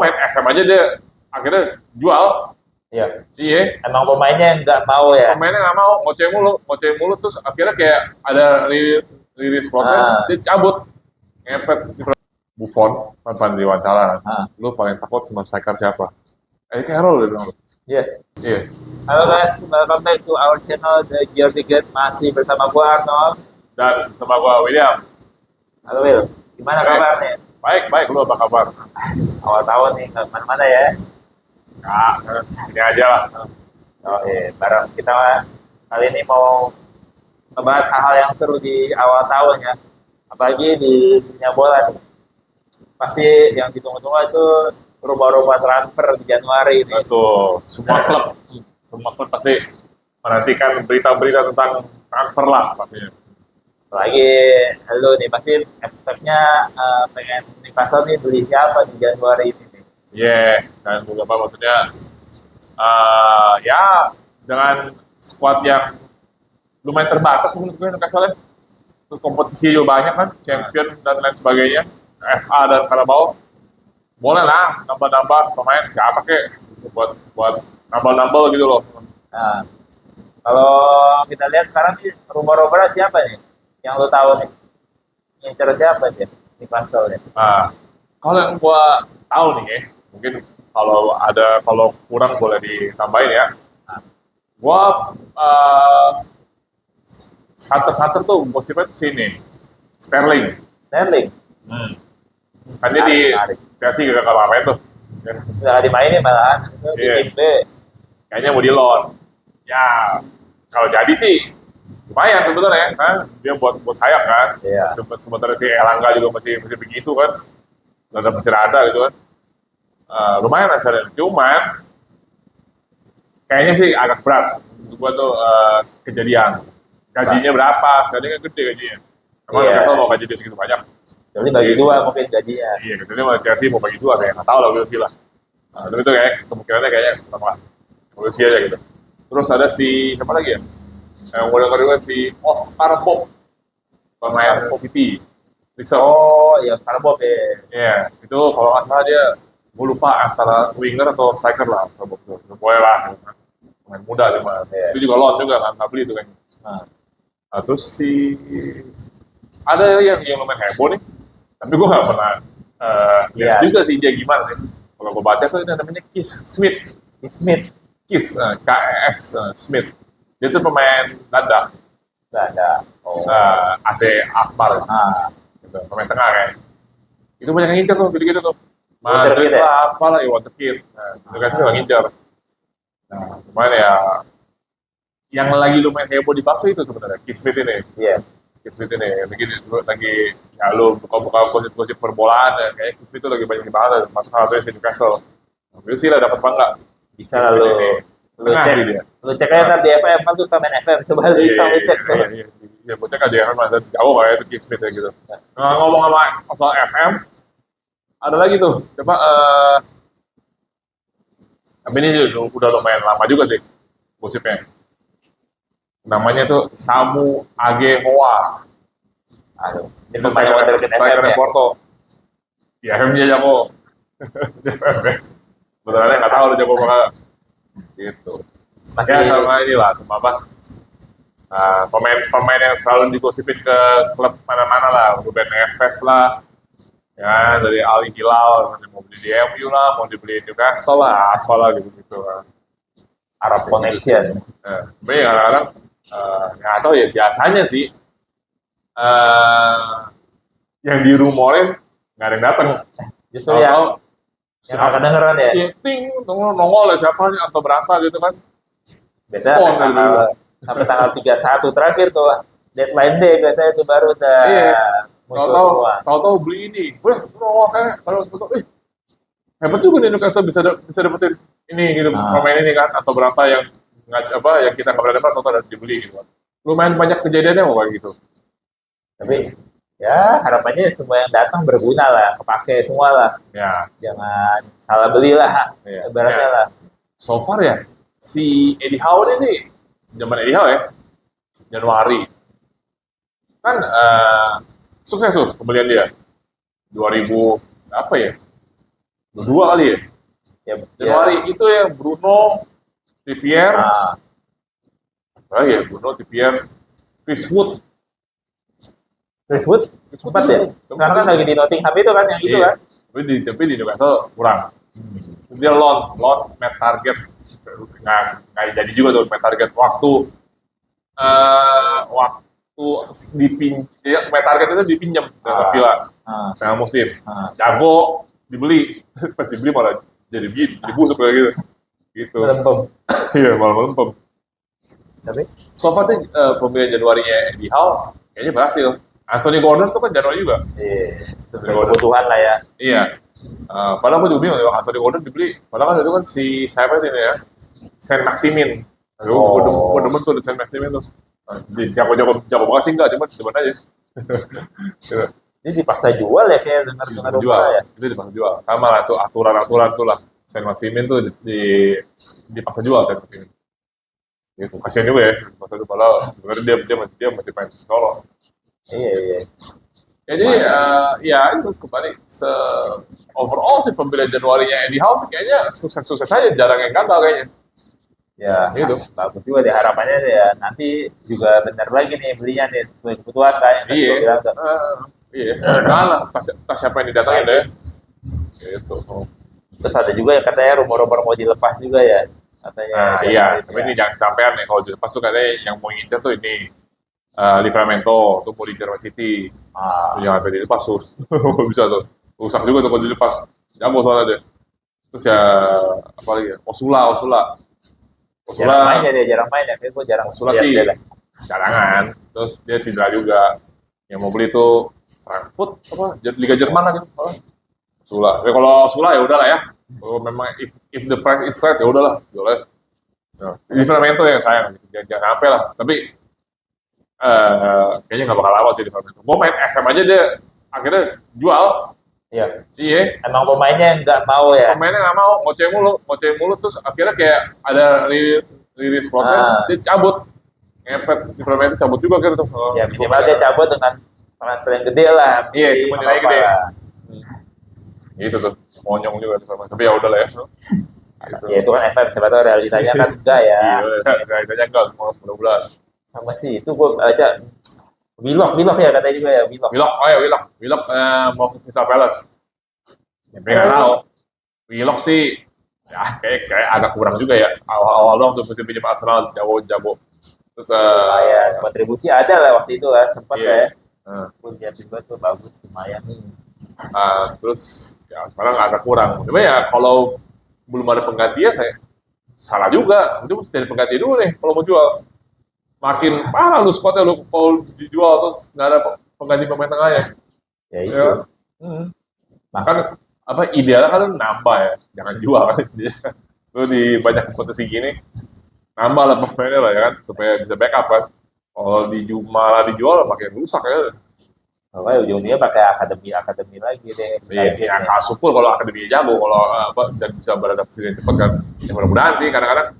main FM aja dia akhirnya jual. Iya. Iya. Emang pemainnya yang nggak mau ya. Pemainnya nggak mau, ngoceh mulu terus akhirnya kayak ada rilis proses dia cabut ngepet. Buffon pan diwawancara. Lu paling takut sama striker siapa? Carroll dia bilang. Iya. Iya. Halo guys, welcome back to our channel The Geordie Gate. Masih bersama gua Arnold Dan sama gua William. Halo Will, gimana kabarnya? Baik, lu apa kabar? Awal tahun nih, nggak kemana-mana ya? Nah, sini aja lah. Oh iya, bareng kita kali ini mau ngebahas hal-hal yang seru di awal tahun ya. Apalagi di dunia bola nih. Pasti yang ditunggu-tunggu itu rubah-rubah transfer di Januari ini. Betul, semua klub pasti menantikan berita-berita tentang transfer lah pastinya. Apalagi lu nih, pasti expect-nya pengen Newcastle nih beli siapa di Januari ini nih. Iya, sekarang juga apa maksudnya ya dengan squad yang lumayan terbatas menurut gue Newcastle ya. Terus kompetisi juga banyak kan, champion dan lain sebagainya, FA dan Carabao. Boleh lah nambah-nambah pemain siapa kek buat nambah-nambah gitu loh. Nah, kalau kita lihat sekarang nih rumor-rumornya siapa nih? Yang lo tahu nih? Ngincer siapa dia? Newcastle ya. Nah, kalau yang gua tahu nih ya, mungkin kalau kurang boleh ditambahin ya. Gua santer tuh gosipnya tuh sini. Sterling. Kan dia di Chelsea gak apa-apa tuh. Nggak dimainin malahan. Di Iya. tim B. Kayaknya mau di loan. Ya, kalau jadi sih lumayan sebenarnya kan dia buat sayap kan. Iya. Sementara si Elangga juga masih begitu kan. Masih ada gitu kan. Lumayan hasilnya. Cuman kayaknya sih agak berat untuk gua tuh kejadian. Gajinya berapa? Sebenarnya kan gede gajinya. Emang Iya. Newcastle mau gaji dia segitu banyak? Jadi bagi dua mungkin gajinya. Iya, katanya mau Chelsea mau bagi dua kayak nggak tahu lah Will lah. Tapi itu kayak kemungkinannya kayaknya sama lah. Will aja gitu. Terus ada si siapa lagi ya? Yang gue dengar juga si Oscar Bob, pemain City. Reserve. Oh, iya Oscar Bob ya. Iya, itu kalau nggak salah dia, gue lupa antara winger atau striker lah, Oscar Bob tuh. Boleh lah, gitu kan. Pemain muda cuma. Iya. Itu juga loan juga kan, nggak beli itu kan. Nah, terus si ada yang lumayan heboh nih, tapi gue nggak pernah lihat Iya. juga sih dia gimana sih. Kalau gue baca tuh ini namanya Keith Smith. KS Smith. Dia tuh pemain dada, Nggak ada. Oh. AC Akbar, gitu. Pemain tengah kan. Itu banyak yang ngincer tuh, gitu-gitu tuh. Wonderkid Madrid ya? lah, apalah ya Wonderkid. Itu kan juga ngincer. Nah, cuman ya, yang lagi lumayan heboh di bakso itu sebenarnya Keith Smith ini. Iya. Keith Smith ini lagi ya lu buka-buka gosip-gosip perbolaan ya, kayak Keith Smith itu lagi banyak dibahas masuk salah satunya si Newcastle. Gue sih lah dapat apa enggak? Bisa lah lu cek. Dia. Lu cek aja di FM kan tuh main FM. Coba lu iseng lu cek tuh. Iya, gue cek aja FM ada jauh kayak itu Keith Smith ya gitu. Nah, ngomong sama soal FM, ada lagi tuh. Coba tapi ini udah lumayan lama juga sih gosipnya. Namanya tuh Samu Agehoa. Aduh, ini Itu pemain Wonderkid FM striker ya. Porto. Ya FM dia jago. Benerannya nggak tahu dia jago banget. Gitu. Masih Ya sama inilah, sama apa? Pemain yang selalu digosipin ke klub mana-mana lah, Ruben Neves lah, ya dari Al Hilal, mau beli di MU lah, mau dibeli Newcastle lah, apalah gitu-gitu. Arab Connection. Tapi kadang-kadang nggak tahu ya biasanya sih yang dirumorin nggak ada yang datang. Justru yang nggak kedengeran ya. Iya, ting, nongol lah siapa nih atau berapa gitu kan. Biasanya Spon, sampai tanggal 31 terakhir tuh deadline day biasanya itu baru udah muncul semua. Tahu-tahu beli ini, nongol kayak kalau hebat juga nih Newcastle bisa dapetin ini gitu pemain ini kan atau berapa yang yang kita nggak pernah dapat atau ada dibeli gitu kan. Lumayan banyak kejadiannya kayak gitu. Tapi ya harapannya semua yang datang berguna lah, kepake semua lah. Ya. Jangan salah beli lah, ibaratnya lah. So far ya, si Eddie Howe ini sih, zaman Eddie Howe ya, Januari. Kan sukses tuh pembelian dia. 2000, apa ya? Dua kali ya. Ya, Januari itu ya Bruno, Trippier, Nah, ya Bruno, Trippier, Chris Wood. Chris Wood sempat ya. Sekarang kan lagi di Nottingham itu kan yang itu Iya. kan. Tapi di Newcastle kurang. Terus dia loan match target nggak jadi juga tuh match target waktu dia match target itu dipinjam dari Villa Ah, setengah musim. ah. Jago dibeli, pas dibeli malah jadi begini, jadi busuk kayak gitu. Gitu. Melempem. Iya, malah melempem. Tapi So far sih pemilihan Januarinya Eddie Howe kayaknya berhasil. Anthony Gordon tuh kan Januari juga. sesuai kebutuhan lah ya. Iya. Padahal aku juga bingung ya, Anthony Gordon dibeli. Padahal kan itu kan si siapa ini ya, Saint Maximin. Aduh, gue demen tuh Saint Maximin tuh. Jago banget sih enggak, cuma demen aja. Gitu. Ini dipaksa jual ya kayak dengar Jual, ya. itu dipaksa jual. Sama lah tuh aturan-aturan tuh lah. Saint Maximin tuh dipaksa jual Saint Maximin. Gitu. Kasian juga ya, dipaksa jual. Padahal sebenarnya dia masih main solo. Iya. Jadi ya itu kembali overall sih pemilihan Januarinya Eddie Howe sih kayaknya sukses-sukses aja, jarang yang gagal kayaknya. Ya, Gitu. bagus juga deh harapannya ya nanti juga benar lagi nih belinya nih sesuai kebutuhan kan yang tadi Iya. gua bilang tuh. Iya. Jangan lah, tas siapa yang didatangin deh. Gitu. Terus ada juga yang katanya rumor-rumor mau dilepas juga ya katanya. Iya, tapi ini jangan sampean nih kalau dilepas tuh katanya yang mau ngincer tuh ini Livramento tuh mau di Jerman City. Jangan sampai dilepas tuh. Bisa tuh. Rusak juga tuh kalau dilepas. Jago soalnya deh. Terus ya apa lagi ya? Osula. Jarang main ya, kayak gue jarang Osula lihat sih dia lah. cadangan. Terus dia cedera juga. Yang mau beli tuh Frankfurt apa? Liga Jerman lah gitu. Osula. Ya kalau Osula ya udahlah ya. Kalau memang if the price is right ya udahlah. Jualnya. Ya. Livramento yang sayang. Jangan sampai lah. Tapi kayaknya nggak bakal lama sih Livramento. Gue main FM aja dia akhirnya jual. Iya. Iya. Emang pemainnya nggak mau ya. Pemainnya nggak mau, ngoceh mulu, terus akhirnya kayak ada rilis proses, dia cabut, ngepet, Livramento cabut juga gitu tuh. Ya minimal dia cabut dengan transfer yang gede lah. Iya, cuma nilai gede. Lah. Gitu tuh, monyong juga Livramento. Tapi ya udahlah ya. Gitu. Ya itu kan FM, siapa tahu realitanya kan enggak ya. Iya, ditanya enggak, mudah-mudahan. Sama sih itu gue baca Willock ya katanya juga ya Willock mau ke Crystal Palace. Ya, nggak tahu. Willock sih, ya kayak agak kurang juga ya. Awal-awal doang tuh musim pinjam Arsenal jago. Terus lumayan kontribusi ada lah waktu itu lah sempat iya. ya. Pun dia juga tuh bagus lumayan nih. Terus ya sekarang agak kurang. Cuma ya kalau belum ada penggantinya saya salah juga. Itu mesti cari pengganti dulu nih kalau mau jual. Makin parah lu squadnya lu kalau dijual terus nggak ada pengganti pemain tengahnya. Ya itu. Ya. Kan apa idealnya kan nambah ya, jangan jual kan. Lu di banyak kompetisi gini nambah lah pemainnya lah ya kan supaya bisa backup kan. Kalau malah dijual makin rusak ya. Makanya ujung-ujungnya pakai akademi lagi deh. Iya, ya Kasupul kalau akademi jago, kalau apa dan bisa beradaptasi dengan cepat kan. Ya mudah-mudahan sih kadang-kadang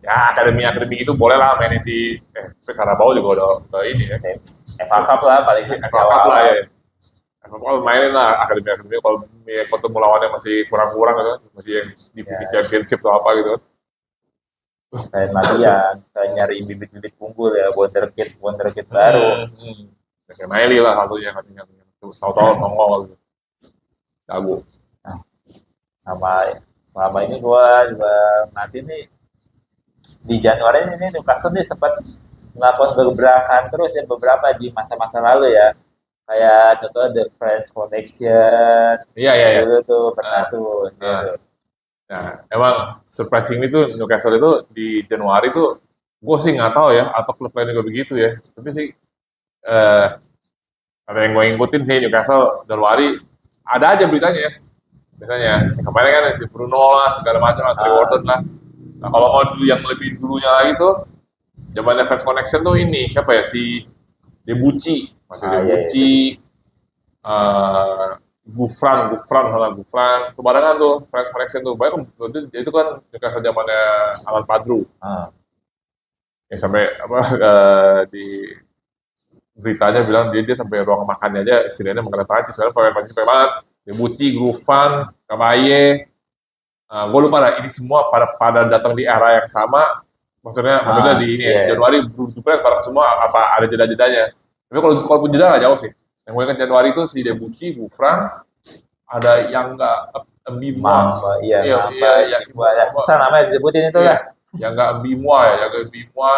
ya akademi itu boleh lah mainin di Carabao juga udah ini ya. FA Cup lah paling FA Cup lah ya. FA Cup mainin lah akademi kalau ketemu lawannya masih kurang-kurang gitu, masih yang divisi championship atau apa gitu. Kayak latihan, kayak nyari bibit-bibit unggul ya, wonderkid baru. Ya, kayak Miley lah satunya katanya. Tahu-tahu nongol gitu. Jago. Nah, selama ini gua juga nanti nih di Januari ini Newcastle nih sempat melakukan gebrakan terus ya beberapa di masa-masa lalu ya. Kayak contoh The French Connection. Iya. Dulu tuh pernah tuh. Nah, emang surprising itu Newcastle itu di Januari tuh gue sih nggak tahu ya apa klub lain juga begitu ya. Tapi sih ada yang gue ngikutin sih Newcastle Januari ada aja beritanya ya. Biasanya kemarin kan si Bruno lah segala macam Anthony Gordon lah. Nah kalau mau yang lebih dulunya lagi tuh zamannya Fans Connection tuh ini siapa ya si Debuchy, Debuchy, Gufran, kebarengan tuh Fans Connection tuh banyak itu kan Newcastle zamannya Alan Padru. Yang sampai apa di beritanya bilang dia sampai ruang makannya aja istilahnya makanan Prancis, karena pemain Prancis banget. Debuchy, Gouffran, Cabaye, gue lupa lah, ini semua pada datang di era yang sama. Maksudnya di ini iya. Januari berjumlah bareng semua, apa ada jeda-jedanya. Tapi kalaupun jeda nggak jauh sih. Yang gue ingat Januari itu si Debuchy, Gouffran, ada yang nggak Mbimwa. Mamba, iya, Iya, Mamba, yang ya, susah namanya disebutin itu iya, lah. yang nggak Mbimwa ya, yang nggak Mbimwa.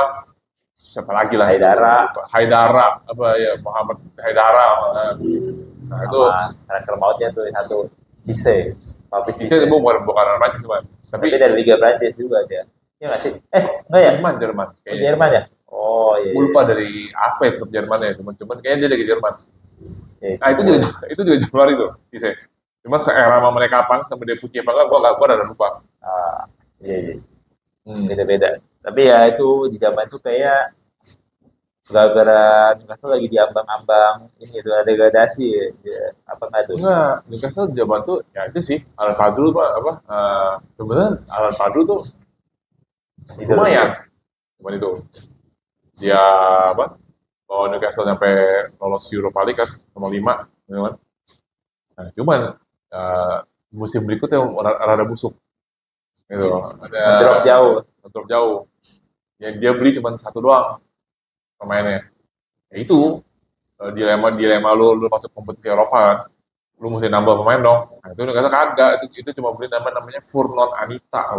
Siapa lagi lah? Haidara. Haidara, apa ya, Muhammad Haidara. Nah itu Sama striker mautnya tuh satu, Cisse. Papi Cisse itu bukan orang Prancis cuman. Tapi Tapi dari Liga Prancis juga dia. Iya nggak sih? Enggak ya? Jerman Oh, kayaknya. Jerman ya? Oh iya. Gue lupa dari apa ya klub Jerman ya, cuman kayaknya dia dari Jerman. Iya. Nah itu juga Januari tuh, Cisse. Cuma seera sama mereka kapan sama dia punya apa enggak, gue udah lupa. Ah, iya, iya. Beda-beda. Tapi ya itu di zaman itu kayak gara-gara Newcastle lagi diambang-ambang ini tuh ada degradasi ya. Apa nggak tuh? Enggak, Newcastle zaman tuh ya itu sih Alan Padru apa sebenarnya Alan Padru tuh Itu lumayan. Cuman itu dia apa? Bawa Newcastle sampai lolos Europa League kan nomor 5, gitu kan. Nah, cuman musim berikutnya rada busuk. Gitu. drop jauh. Drop jauh. Yang dia beli cuma satu doang pemainnya. Ya itu dilema lu masuk kompetisi Eropa kan. Lu mesti nambah pemain dong. Nah, itu kata kagak, itu cuma beli namanya Furnon Anita.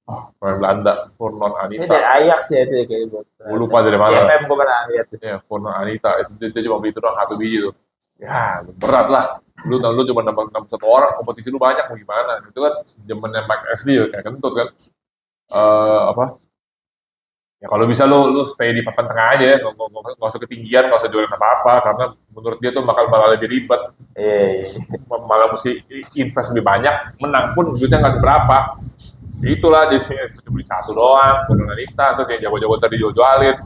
Oh, pemain Belanda, Furnon Ini dari Anita. Ajax ya itu ya kayak buat. Gue lupa dari mana. CFM gue pernah lihat tuh. Ya, Furnon Anita. Itu dia cuma beli itu doang, satu biji tuh. Ya, berat lah. Lu cuma nambah satu orang, kompetisi lu banyak, mau gimana? Itu kan zamannya Mike Ashley ya, kayak kentut kan. Apa? Ya kalau bisa lu stay di papan tengah aja ya, nggak usah ketinggian, nggak usah jualan apa-apa, karena menurut dia tuh malah lebih ribet, Iya. malah mesti invest lebih banyak, menang pun duitnya nggak seberapa. Ya itulah jadi beli satu doang, Anita, terus yang jago-jago tadi jual-jualin,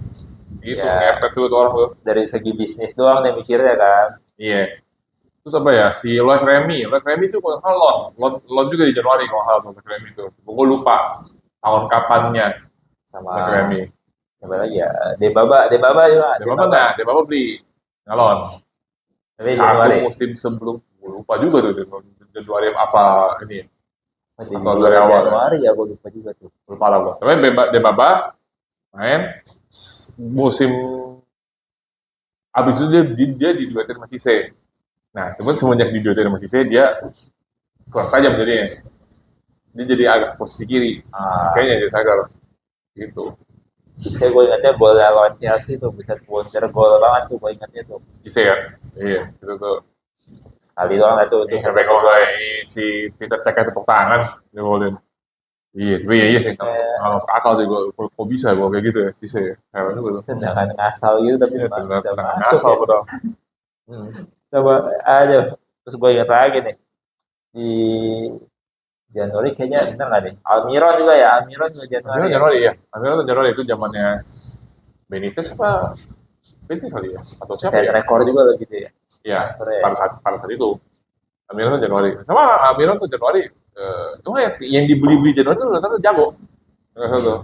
gitu, Ya. ngepet tuh orang tuh. Dari segi bisnis doang dia mikirnya kan. Iya. Terus apa ya, si Lloyd Remy itu kalau nggak salah loan juga di Januari kalau nggak salah tuh Lloyd Remy itu. Gue lupa tahun kapannya Sama Lloyd Remy. siapa lagi ya? Debaba juga. Debaba beli ngalon. Tapi Satu Januari. musim sebelum, gue lupa juga tuh Januari apa ini, Masih atau dari awal ya. Januari ya gue lupa juga tuh. Lupa lah gue. Tapi Debaba main musim abis itu dia diduetin sama Cisse. Nah, cuman semenjak diduetin sama Cisse dia kurang tajam jadinya. Dia jadi agak posisi kiri. Cisse-nya jadi striker. Gitu. Cisse gue ingatnya gol lawan Chelsea tuh bisa wonder goal banget tuh gue ingatnya tuh. Cisse ya. Iya, itu tuh. Sekali doang lah tuh. Sampai kalau si Peter Cech tepuk tangan dia golin. Iya, tapi iya sih, nggak masuk akal sih gue. Kok bisa gue kayak gitu ya, Cisse ya. Heran juga tuh. Tendangan ngasal gitu tapi Iya, bisa tendangan masuk asal ya. padahal. Coba ada. Terus gue ingat lagi nih di Januari kayaknya bener nggak nih? Almiron juga ya, Almiron juga Januari. Akhirnya Januari ya. Akhirnya Januari itu zamannya Benitez apa? Benitez kali ya? Atau siapa Pencet ya? rekor juga lah gitu ya. Iya, Keren. pada saat itu. Almiron tuh Januari. Sama Almiron tuh Januari. Cuma yang dibeli Januari tuh ternyata jago. Nggak tahu tuh.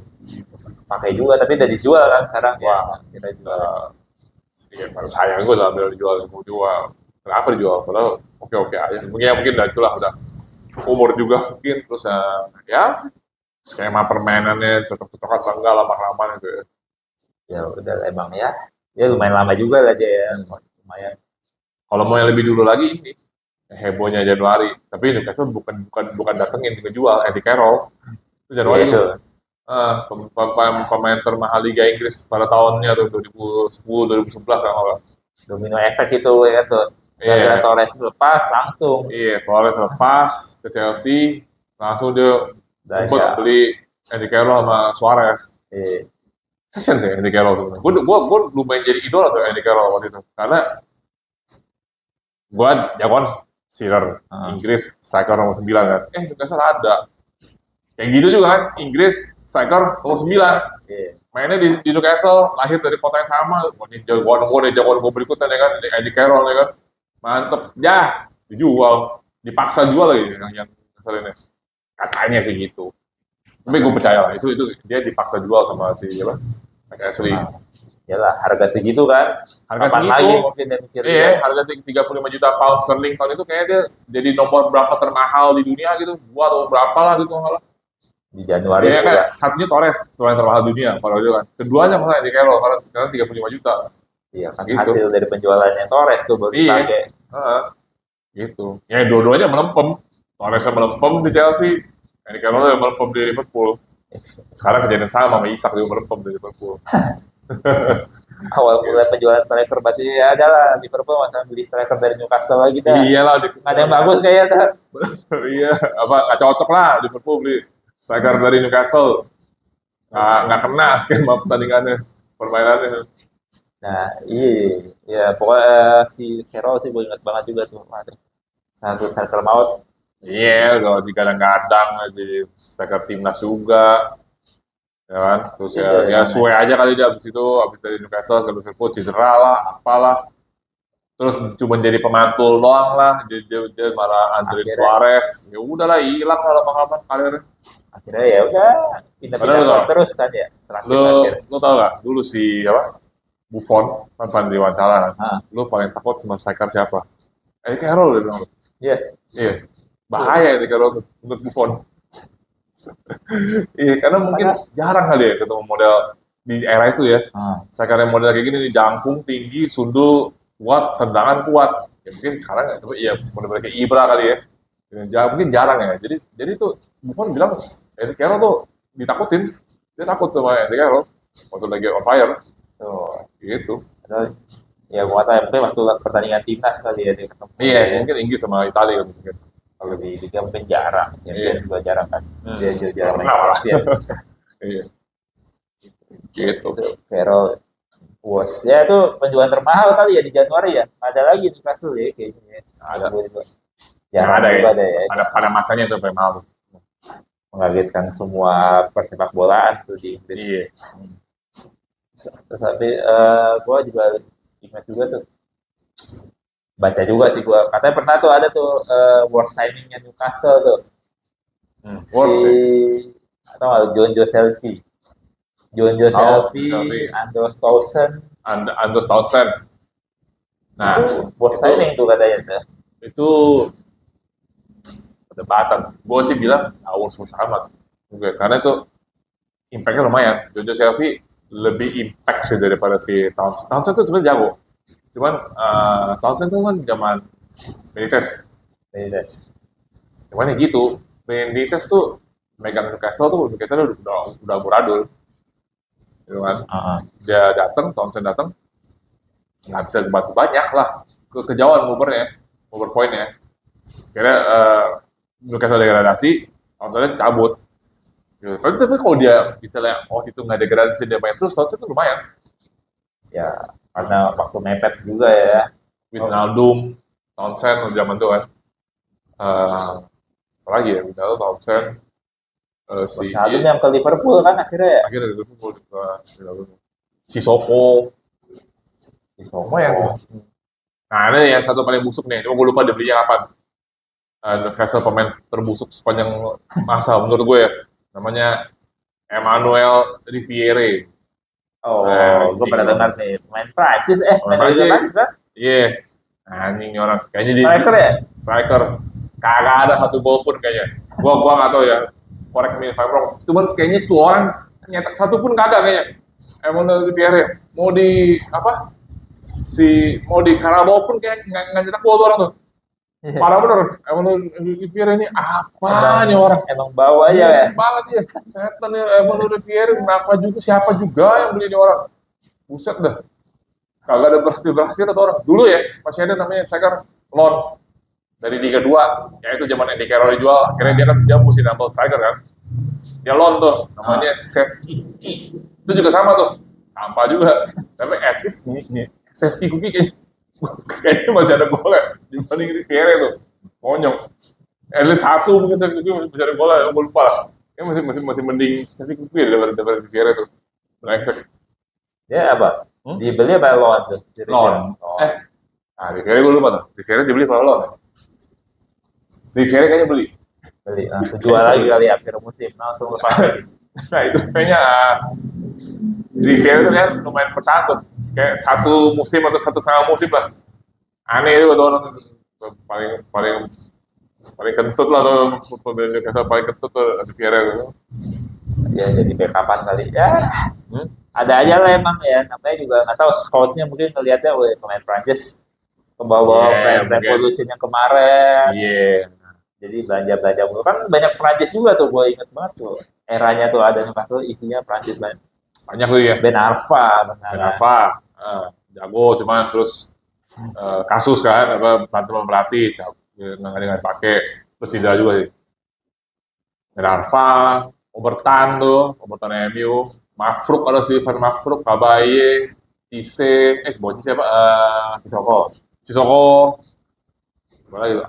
Pakai juga tapi udah dijual kan sekarang ya. Wah. Kita jual. Iya, baru sayang gue lah Almiron dijual. Mau jual. Kenapa dijual? Padahal oke-oke aja. Mungkin udah itulah udah umur juga mungkin. Terus ya skema permainannya cocok-cocokan apa enggak lama-lama gitu ya. Ya udah emang ya. Ya lumayan lama juga lah dia ya. Lumayan. Kalau mau yang lebih dulu lagi ini hebohnya Januari, tapi Newcastle bukan datengin ngejual Eddie Carroll. Itu Januari Ya, itu. tuh. Pemain termahal Liga Inggris pada tahunnya tuh 2010 2011 kalau Domino efek itu ya tuh. Gara-gara Iya, Torres lepas langsung iya, Torres lepas ke Chelsea, langsung dia ngumpet belanja. beli Eddie Carroll sama Suarez. Iya. Kasian sih Eddie Carroll sebenarnya. Gue lumayan jadi idola tuh Eddie Carroll waktu itu, karena gue jagoan Shearer, Inggris, striker nomor 9 kan. Newcastle ada. Kayak gitu juga kan, Inggris, striker nomor 9. Iya. Mainnya di Newcastle, lahir dari kota yang sama. Wah, ini jagoan gue berikutnya ya kan, Eddie Carroll ya kan. Mantep, ya dijual, dipaksa jual lagi yang keselinnya. Katanya sih gitu. Tapi gue percaya lah, itu dia dipaksa jual sama si apa, Mike Ashley. Yalah, harga segitu kan. Harga Kapan segitu. lagi mungkin dia mikir Iya, dia. harga 35 juta pound sterling tahun itu kayaknya dia jadi nomor berapa termahal di dunia gitu. Gua atau berapa lah gitu malah. Di Januari Iya kan, juga. satunya Torres, yang termahal dunia kalau itu kan. Keduanya malah di Carroll karena 35 juta. Iya kan Gitu. hasil dari penjualannya Torres tuh baru Iya. dipakai. Heeh. Gitu. Ya dua-duanya melempem. Torresnya melempem di Chelsea, Andy Carroll melempem di Liverpool. Sekarang kejadian sama Isak juga melempem di Liverpool. Awal mulai penjualan striker berarti ya adalah Liverpool masa beli striker dari Newcastle lagi dah. Iyalah, Nggak ada yang bagus kayaknya dah. iya, apa nggak cocok lah Liverpool beli striker dari Newcastle. Nggak kena skema pertandingannya, permainannya. Nah, iya, ya pokoknya si Carroll sih gue ingat banget juga tuh. Waduh, satu striker maut. Iya, udah digadang-gadang jadi striker timnas juga, ya kan. Terus Iya, ya namanya. suwe aja kali dia abis itu, abis dari Newcastle ke Liverpool cedera lah, apalah. Terus cuma jadi pemantul doang lah, dia malah andelin Akhirnya, Suarez. Ya udahlah, hilang lah lama-lama karirnya. akhirnya ya udah pindah-pindah Padahal lo klub tau, terus kan ya lo, terakhir-terakhir. lo tau gak, dulu si apa, Buffon, kan pernah diwawancara kan, Ah, lo paling takut sama striker siapa? Carroll dia bilang. iya, Iya, bahaya itu Carroll tuh, untuk Buffon. Iya, karena mungkin karena jarang kali ya ketemu model di era itu ya. Striker yang model kayak gini nih, jangkung, tinggi, sundul, kuat, tendangan kuat. Ya mungkin sekarang ya, tapi ya model kayak Ibra kali ya. Mungkin jarang ya. Jadi tuh Buffon bilang, Eddie Carroll tuh ditakutin. Dia takut sama Eddie Carroll waktu lagi on fire. tuh, Gitu. padahal ya gua tahu mungkin waktu pertandingan timnas kali ya dia ketemu Iya, ya. mungkin Inggris sama Italia mungkin. Kalau di Liga mungkin jarang, Champion Iya. juga jarang kan. Dia juga jarang main Pernah malah. Champion. Iya, gitu. Itu Carroll was ya itu penjualan termahal kali ya di Januari ya. Ada lagi di Newcastle ya kayaknya ya. Ada. Gua juga. Yang Jarang ada ya. juga deh ya. Pada masanya itu memang. Mengagetkan semua persepak bolaan tuh di Inggris. Iya. Terus tapi gue juga ingat juga tuh baca juga sih gue katanya pernah tuh ada tuh worst signingnya Newcastle tuh Worse si ya. atau nggak John Joe Shelby Shelby. Andros Townsend Andos Townsend. Nah, itu worst itu- signing tuh katanya tuh. itu perdebatan. Gue sih bilang worse amat. Oke, karena itu impact-nya lumayan. Jojo Shelby lebih impact sih daripada si Townsend. Townsend tuh sebenarnya jago. Cuman Townsend tuh kan zaman Benitez. Benitez. Cuman ya gitu. Benitez tuh megang Newcastle udah amburadul. Gitu kan. Dia datang, Townsend datang, nggak bisa dibantu banyak lah. Kejauhan ngover poinnya. Kira Newcastle degradasi, Townsend cabut. Gitu. Tapi kalau dia misalnya waktu itu nggak degradasi dia main terus, Townsend tuh lumayan. Ya karena waktu mepet juga ya. Wijnaldum, Townsend zaman itu kan. Apalagi ya, Wijnaldum, Townsend, si Wijnaldum yang ke Liverpool kan akhirnya ya. akhirnya dari Liverpool juga Sissoko. Lumayan. Nah, ini yang satu paling busuk nih. Cuma gue lupa dia belinya kapan. Newcastle pemain terbusuk sepanjang masa menurut gue ya. Namanya Emmanuel Riviere. Oh, gue Iya. pernah dengar nih pemain Prancis Pemain main Liga Prancis. Prancis kan? Iya. Anjing nih orang. Kayaknya di Striker ya? striker. Kagak ada satu gol pun kayaknya. Gua nggak tahu ya. Correct me if I'm wrong. Cuman kayaknya tuh orang nyetak satu pun kagak kayaknya. Emmanuel Riviere. Mau di apa? Mau di Carabao pun kayak nggak nyetak gol tuh orang tuh. Parah bener. Emmanuel Riviere ini apa nih orang? Emang bawa aja ya. Busuk banget ya. Setan ya Emmanuel Riviere. Kenapa juga siapa juga yang beli ini orang? Buset dah. Kagak ada berhasil atau orang. Dulu ya masih ada namanya striker Lon dari Liga 2. Ya itu zaman Andy Carroll dijual. Akhirnya dia mesti nambah striker kan. Dia Lon tuh. Namanya Safety Cookie. Itu juga sama tuh. Sampah juga. Tapi at least nih Safety Cookie kayaknya masih ada golnya dibanding Riviere tuh. Konyol. At least satu mungkin Safety Cookie masih ada golnya. Gue lupa lah. Kayaknya masih mending Safety Cookie daripada Riviere tuh. Brengsek. Dia apa? Dibeli apa loan tuh? Si Lon. Richard? Oh, Riviere gue lupa tuh. Riviere dibeli sama Lon. Riviere kayaknya beli. beli. Langsung jual lagi kali akhir musim. Langsung lepas lagi. Nah itu kayaknya Riviera itu kan lumayan bertahan tuh. Kayak satu musim atau satu setengah musim lah. Aneh itu tuh orang paling paling paling kentut lah tuh pemain Newcastle paling kentut tuh Riviera itu. Ya jadi backupan kali ya. Hmm? Ada aja lah emang ya, namanya juga nggak tahu scoutnya mungkin ngelihatnya wah pemain Prancis ke bawah Iya, mungkin. Revolution yang kemarin. Iya. Jadi belanja mulu kan banyak Prancis juga tuh, gue inget banget tuh eranya tuh ada Newcastle isinya Prancis banget. Banyak tuh ya. Ben Arfa benar. Kenapa? Jago cuman terus kasus kan apa bantu pelatih nggak pakai terus tidak juga sih. Arfa, Overton MU, Mafruk ada si Van Mafruk, Kabaye, Cisse, bocah siapa? Sisoko,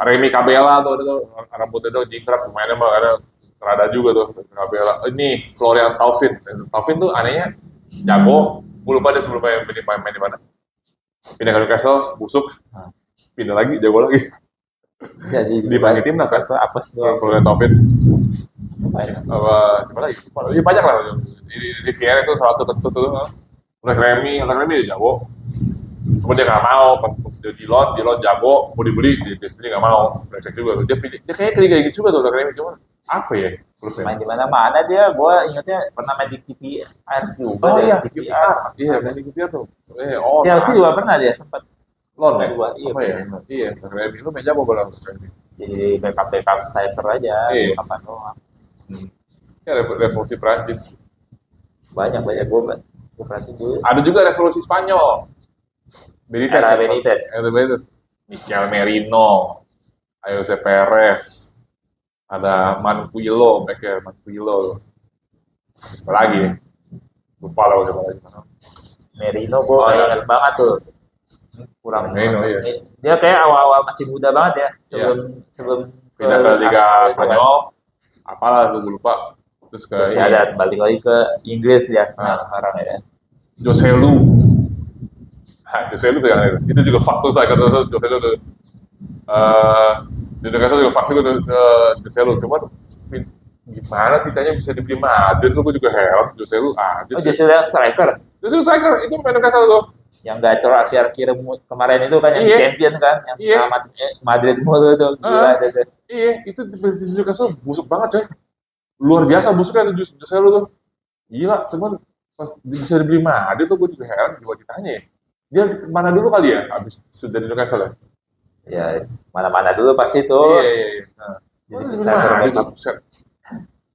Remy Cabella tuh ada tuh rambutnya tuh jingkrak pemainnya mah ada rada juga tuh Cabella. Ini Florian Thauvin. Thauvin tuh anehnya jago. Gue lupa dia sebelumnya main di mana. Pindah ke Newcastle, busuk. Pindah lagi, jago lagi. Jadi Dipanggil timnas kan? apa sih? Florian Thauvin. Apa lagi? Iya banyak lah. Di Viera itu salah satu kentut tuh. Oleh Remy jago. Cuma dia nggak mau pas dia di loan jago mau dibeli dia sendiri nggak mau brengsek juga tuh dia kayak ke Liga Inggris juga tuh Remy cuma apa ya klubnya Main di mana-mana dia, gue ingetnya pernah main di KPR juga. oh iya KPR. iya main di KPR tuh Chelsea juga pernah dia sempat loan ya gua, iya, apa ya iya Remy lu main jago barang Remy jadi backup striker aja, Iya. kapan doang. ya revolusi Prancis Banyak gue perhatiin dulu. ada juga revolusi Spanyol Benitez Era Benitez. Mikel Merino Jose Perez ada Manquillo apa lagi lupa lah siapa lagi Merino gue ingat banget tuh. Kurang Merino, iya. Dia kayak awal-awal masih muda banget ya sebelum pindah ke Liga Spanyol apalah gue lupa terus ke ada balik lagi ke Inggris di Arsenal sekarang ya. Jose Lu tuh yang itu juga faktor saya kata Jose Lu tuh di Newcastle juga faktor tuh Jose Lu cuman gimana ceritanya bisa dibeli Madrid tuh gue juga heran Jose Lu Jose Lu striker itu pemain Newcastle tuh yang gacor akhir-akhir kemarin itu kan yang champion kan yang Madrid mulu tuh gila iya itu di Newcastle busuk banget coy luar biasa busuknya tuh Jose Lu tuh gila cuman pas bisa dibeli Madrid tuh gue juga heran gimana ceritanya ya dia mana dulu kali ya abis sudah di Newcastle ya ya mana-mana dulu pasti tuh iya jadi bisa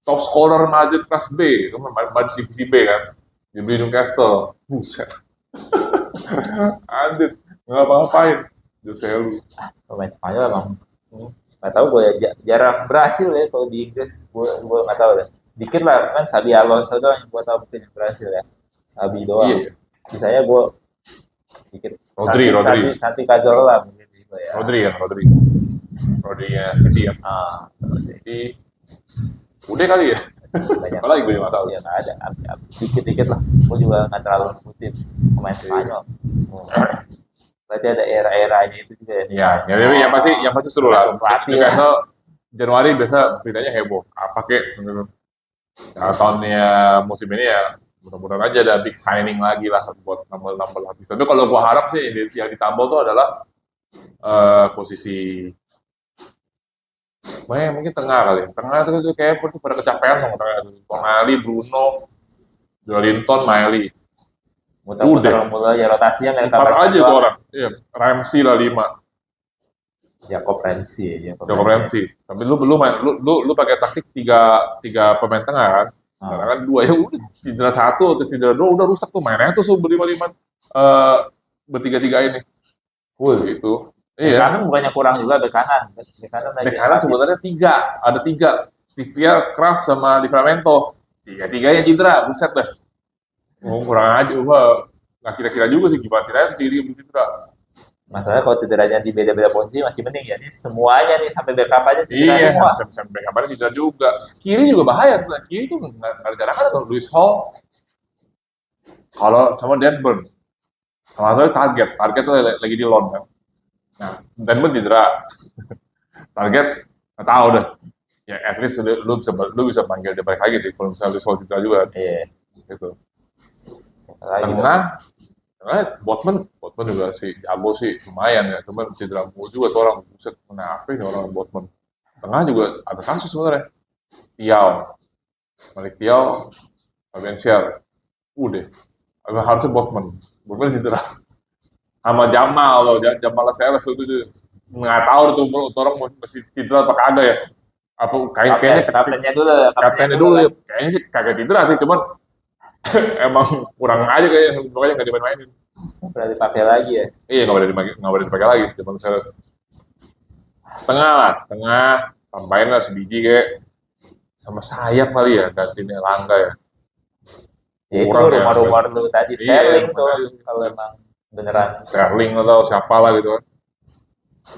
top scorer Madrid kelas B Madrid divisi B kan dibeli Newcastle buset Adit nggak apa-apain Jose Lu pemain Spanyol emang nggak tahu gue jarang berhasil ya kalau di Inggris gue nggak tahu deh dikit lah kan Xabi Alonso doang yang gue tahu mungkin yang berhasil ya Xabi doang sisanya gue dikit Rodri Santi Cazorla mungkin juga ya Rodri ya City ya City udah kali ya siapa lagi gue nggak tahu ya nggak ada dikit lah gue juga nggak terlalu ngikutin pemain Spanyol berarti ada era-eranya itu juga ya pasti seru lah Newcastle Januari biasa beritanya heboh apa kek tahunnya musim ini ya mudah-mudahan aja ada big signing lagi lah buat nambah habis. Tapi kalau gua harap sih yang ditambal tuh adalah posisi mungkin tengah kali. Tengah itu kayak pada kecapean sama tengah. Tonali, Bruno, Joelinton, Miley. Muter-muter mulai ya rotasinya mereka 4 aja tuh orang. Iya, Ramsey lah 5. Jacob Ramsey. Tapi lu pakai taktik tiga pemain tengah kan? Karena kan 2 yang udah cedera 1 atau cedera 2 udah rusak tuh mainnya tuh berlima-lima bertiga-tiga ini. Gitu. Iya. Kanan bukannya kurang juga bek kanan. Bek kanan sebenarnya 3, ada 3. Trippier, Kraft sama Livramento. 3-tiganya cedera, buset dah. Kurang aja, nggak kira-kira juga sih gimana ceritanya cedera. Masalahnya kalau cederanya di beda-beda posisi masih mending ya. Ini semuanya nih sampai backup aja cedera semua. Iya, sampai backup aja cedera juga. Kiri juga bahaya tuh. Kiri tuh nggak jarang kan kalau Luis Hall. Kalau sama Denburn. Kalau target tuh lagi di loan kan. Nah, Denburn cedera. Target nggak tahu dah. Ya, at least lu bisa panggil dia balik lagi sih. Kalau misalnya Luis Hall cedera juga. Iya. Gitu. Lagi dong. Tengah Botman juga sih jago sih lumayan ya, cuman cedera mulu juga tuh orang, buset kenapa ini orang Botman. Tengah juga ada kasus sebenarnya. Tiaw, Malik Tiaw, Fabian Schär, udah agak harusnya Botman cedera. Sama Jamal loh, Jamal Lascelles itu nggak tahu tuh orang masih cedera apa kagak ya. Apa kayaknya Kaptennya dulu, kaptennya dulu ya, kan. kayaknya sih kagak cedera sih, cuman emang kurang aja kayaknya, makanya nggak dimain-mainin. Pernah dipakai lagi ya. Iya nggak boleh dipakai lagi, cuman saya tengah lah, tengah tambahin lah sebiji kayak sama sayap kali ya, gantiin Elanga ya. Ya itu Kurang ya, rumor-rumor lu tadi Iya, Sterling tuh makanya. kalau emang beneran. Sterling atau siapa lah gitu kan.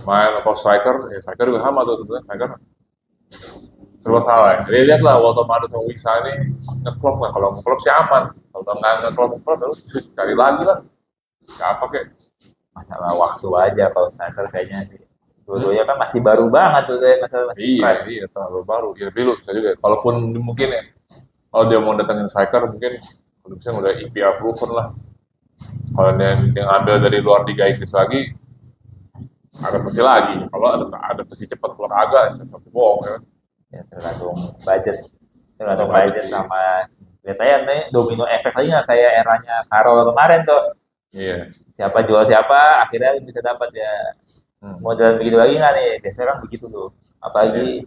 Main atau striker juga sama tuh sebenarnya, striker serba salah ya. Jadi lihat lah Walter Madu sama Wisa ini ngeklop lah, kalau ngeklop sih aman. Kalau nggak ngeklop, ya lu cari lagi lah. Siapa kek? Masalah waktu aja kalau striker kayaknya sih. Dua-duanya kan masih baru banget tuh kayak masalah masih Iya, fresh. iya, terlalu baru. Ya, Bilu bisa juga. Kalaupun mungkin ya, kalau dia mau datangin striker mungkin kalau bisa udah IPL proven lah. Kalau dia ngambil dari luar Liga Inggris lagi, adaptasi lagi. Kalau adaptasi cepat keluar agak, satu bohong ya. Ya tergantung budget. Tergantung Tergantung budget, budget iya. sama lihat aja nih domino efek lagi nggak kayak eranya Carroll kemarin tuh. Iya. Siapa jual siapa akhirnya bisa dapat ya. Modal begitu lagi nggak nih? Biasanya kan begitu tuh. Apalagi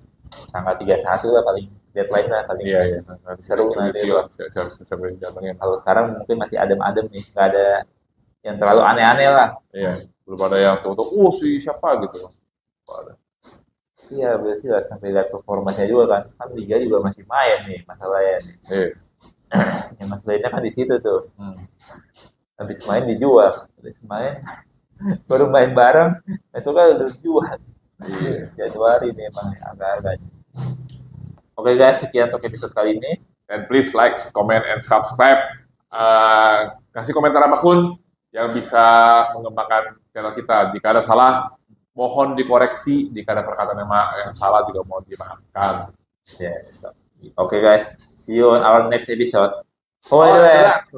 tanggal 31 lah paling deadline lah paling. Iya, iya. Nanti Seru kita nanti. isi lah, siapa yang datangin. Kalau sekarang mungkin masih adem-adem nih, nggak ada yang terlalu aneh-aneh lah. Iya, belum ada yang tuh, si siapa gitu. Belum ada. Iya, berarti lah sampai lihat performanya juga kan. Kan Liga juga masih main nih masalahnya. Nih. Iya. Yang masalahnya kan di situ tuh. Habis main dijual, habis main baru main bareng, besoknya udah dijual. Iya. Januari nih emang agak-agak. Oke guys, sekian untuk episode kali ini. And please like, comment, and subscribe. Kasih komentar apapun yang bisa mengembangkan channel kita. Jika ada salah, mohon dikoreksi. Jika ada perkataan yang salah juga mohon dimaafkan. Yes. Oke guys, see you on our next episode. Oh, Bye. relax.